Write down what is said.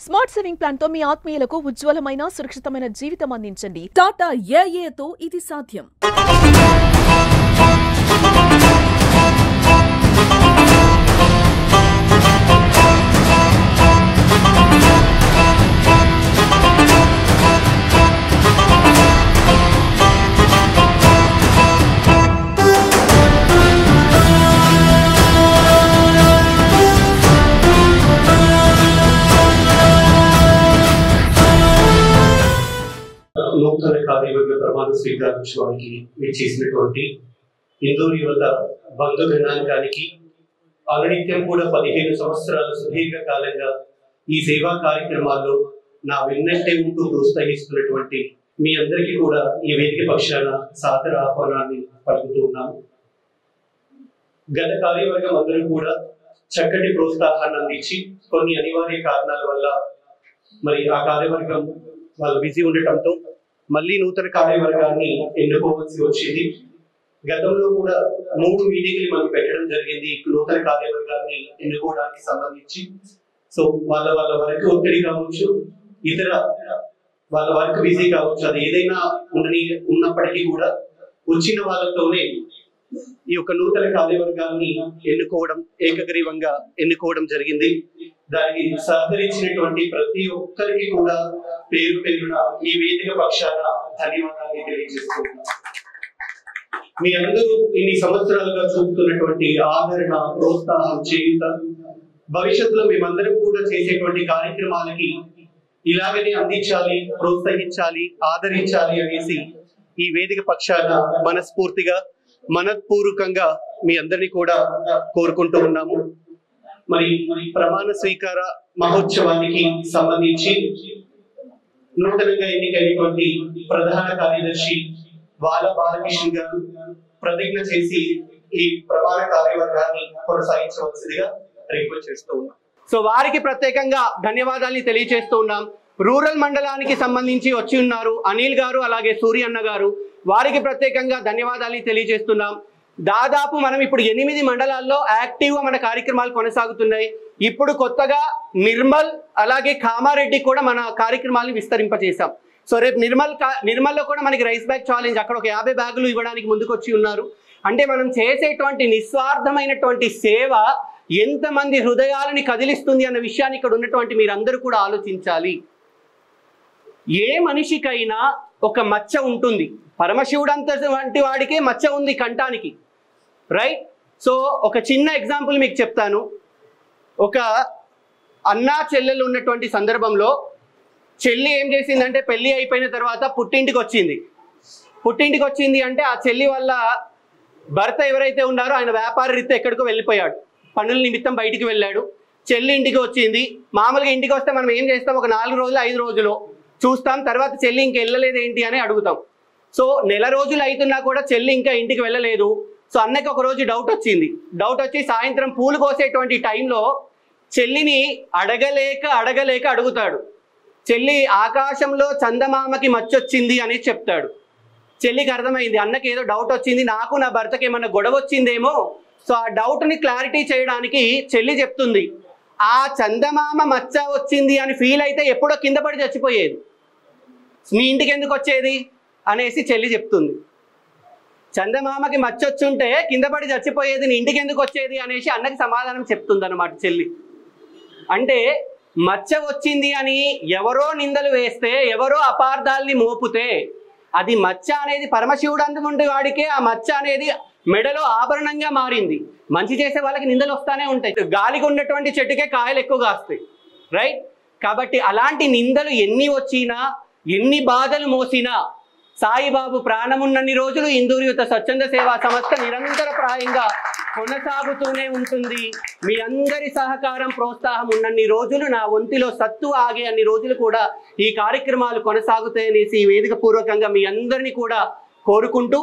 Smart saving plan తో మీ ఆత్మీయులకు ఉజ్వలమైన సురక్షితమైన జీవితం అందించండి. టాటా ఏఏతో ఇది సాధ్యం. నూతన కార్యవర్గ ప్రమాణ స్వీకారోత్సవానికి చేసినటువంటి ఇందూరు యువత బంధు గణాంకానికి అనునిత్యం కూడా 15 సంవత్సరాల సుదీర్ఘ కాలంగా ఈ సేవా కార్యక్రమాల్లో నా వెన్నంటే ఉంటూ ప్రోత్సహిస్తున్నటువంటి మీ అందరికీ కూడా ఈ వేదిక పక్షాన సాదర ఆహ్వానాన్ని పలుకుతూ ఉన్నాము. గత కార్యవర్గం అందరూ కూడా చక్కటి ప్రోత్సాహాన్ని అందించి కొన్ని అనివార్య కారణాల వల్ల మరి ఆ కార్యవర్గం వాళ్ళు బిజీ ఉండటంతో మళ్ళీ నూతన కార్యవర్గాన్ని ఎన్నుకోవాల్సి వచ్చింది. గతంలో కూడా 3 మీటింగ్లు మనం పెట్టడం జరిగింది నూతన కార్యవర్గాన్ని ఎన్నుకోవడానికి సంబంధించి. సో వాళ్ళ వరకు ఒత్తిడి కావచ్చు, ఇతర వాళ్ళ వర్క్ బిజీ కావచ్చు, అది ఏదైనా ఉన్నప్పటికీ కూడా వచ్చిన వాళ్ళతోనే ఈ యొక్క నూతన కార్యవర్గాన్ని ఏకగ్రీవంగా ఎన్నుకోవడం జరిగింది. దానికి సహకరించినటువంటి ప్రతి ఒక్కరికి కూడా పేరు పేరున ఈ వేదిక పక్షాన ధన్యవాదాలు తెలియజేస్తున్నాను. మీ అందరూ ఇన్ని సంవత్సరాలుగా చూపుతున్నటువంటి ఆదరణ, ప్రోత్సాహం, చేయూత భవిష్యత్తులో మేమందరం కూడా చేసేటువంటి కార్యక్రమాలకి ఇలాగనే అందించాలి, ప్రోత్సహించాలి, ఆదరించాలి అనేసి ఈ వేదిక పక్షాన మనస్పూర్వకంగా మీ అందరినీ కూడా కోరుకుంటూ ఉన్నాము. మరి ప్రమాణ స్వీకార మహోత్సవానికి సంబంధించి నూతనంగా ఎన్నికైనటువంటి ప్రధాన కార్యదర్శి వాల బాలకృష్ణ గారు ప్రతిజ్ఞ చేసి ఈ ప్రమాణ కార్యవర్గాన్ని కొనసాగించవలసిందిగా రిక్వెస్ట్ చేస్తూ ఉన్నాం. సో వారికి ప్రత్యేకంగా ధన్యవాదాలు తెలియజేస్తూ ఉన్నాం. రూరల్ మండలానికి సంబంధించి వచ్చి ఉన్నారు అనిల్ గారు, అలాగే సూర్య అన్న గారు. వారికి ప్రత్యేకంగా ధన్యవాదాలు తెలియజేస్తున్నాం. దాదాపు మనం ఇప్పుడు 8 మండలాల్లో యాక్టివ్గా మన కార్యక్రమాలు కొనసాగుతున్నాయి. ఇప్పుడు కొత్తగా నిర్మల్ అలాగే కామారెడ్డి కూడా మన కార్యక్రమాలను విస్తరింపజేశాం. సో రేపు నిర్మల్లో కూడా మనకి రైస్ బ్యాగ్ ఛాలెంజ్, అక్కడ ఒక 50 బ్యాగులు ఇవ్వడానికి ముందుకు వచ్చి ఉన్నారు. అంటే మనం చేసేటువంటి నిస్వార్థమైనటువంటి సేవ ఎంతమంది హృదయాలని కదిలిస్తుంది అన్న విషయాన్ని ఇక్కడ ఉన్నటువంటి మీరందరూ కూడా ఆలోచించాలి. ఏ మనిషికైనా ఒక మచ్చ ఉంటుంది. పరమశివుడు వంటి వాడికే మచ్చ ఉంది కంఠానికి, రైట్? సో ఒక చిన్న ఎగ్జాంపుల్ మీకు చెప్తాను. ఒక అన్నా చెల్లెలు ఉన్నటువంటి సందర్భంలో చెల్లి ఏం చేసిందంటే పెళ్ళి అయిపోయిన తర్వాత పుట్టింటికి వచ్చింది అంటే ఆ చెల్లి వల్ల భర్త ఎవరైతే ఉన్నారో ఆయన వ్యాపార రీత్యా ఎక్కడికో వెళ్ళిపోయాడు, పనుల నిమిత్తం బయటికి వెళ్ళాడు. చెల్లి ఇంటికి వచ్చింది. మామూలుగా ఇంటికి వస్తే మనం ఏం చేస్తాం, ఒక 4 రోజులు 5 రోజులు చూస్తాం, తర్వాత చెల్లి ఇంక వెళ్ళలేదు ఏంటి అని అడుగుతాం. సో నెల రోజులు అవుతున్నా కూడా చెల్లి ఇంకా ఇంటికి వెళ్ళలేదు. సో అన్నకి ఒక రోజు డౌట్ వచ్చి సాయంత్రం పూలు కోసేటువంటి టైంలో చెల్లిని అడగలేక అడుగుతాడు. చెల్లి ఆకాశంలో చందమామకి మచ్చొచ్చింది అని చెప్తాడు. చెల్లికి అర్థమైంది అన్నకి ఏదో డౌట్ వచ్చింది, నాకు నా భర్తకి ఏమన్నా గొడవ వచ్చిందేమో. సో ఆ డౌట్ని క్లారిటీ చేయడానికి చెల్లి చెప్తుంది, ఆ చందమామ మచ్చ వచ్చింది అని ఫీల్ అయితే ఎప్పుడో కింద పడి చచ్చిపోయేది, నీ ఇంటికి ఎందుకు వచ్చేది అనేసి చెల్లి చెప్తుంది. చందమామకి మచ్చొచ్చుంటే కింద పడి చచ్చిపోయేది, నీ ఇంటికి ఎందుకు వచ్చేది అనేసి అన్నకి సమాధానం చెప్తుంది అన్నమాట చెల్లి. అంటే మచ్చ వచ్చింది అని ఎవరో నిందలు వేస్తే, ఎవరో అపార్థాలని మోపితే, అది మచ్చ అనేది పరమశివుడు అందుకుంటే వాడికే ఆ మచ్చ అనేది మెడలో ఆభరణంగా మారింది. మంచి చేసే వాళ్ళకి నిందలు వస్తానే ఉంటాయి. గాలికి ఉన్నటువంటి చెట్టుకే కాయలు ఎక్కువ కాస్తాయి, రైట్? కాబట్టి అలాంటి నిందలు ఎన్ని వచ్చినా, ఎన్ని బాధలు మోసినా సాయిబాబు ప్రాణమున్నన్ని రోజులు ఇందూరు యువత స్వచ్ఛంద సేవా సంస్థ నిరంతరప్రాయంగా కొనసాగుతూనే ఉంటుంది. మీ అందరి సహకారం, ప్రోత్సాహం ఉన్నన్ని రోజులు, నా ఒంటిలో సత్తు ఆగే అన్ని రోజులు కూడా ఈ కార్యక్రమాలు కొనసాగుతాయనేసి వేదిక పూర్వకంగా మీ అందరినీ కూడా కోరుకుంటూ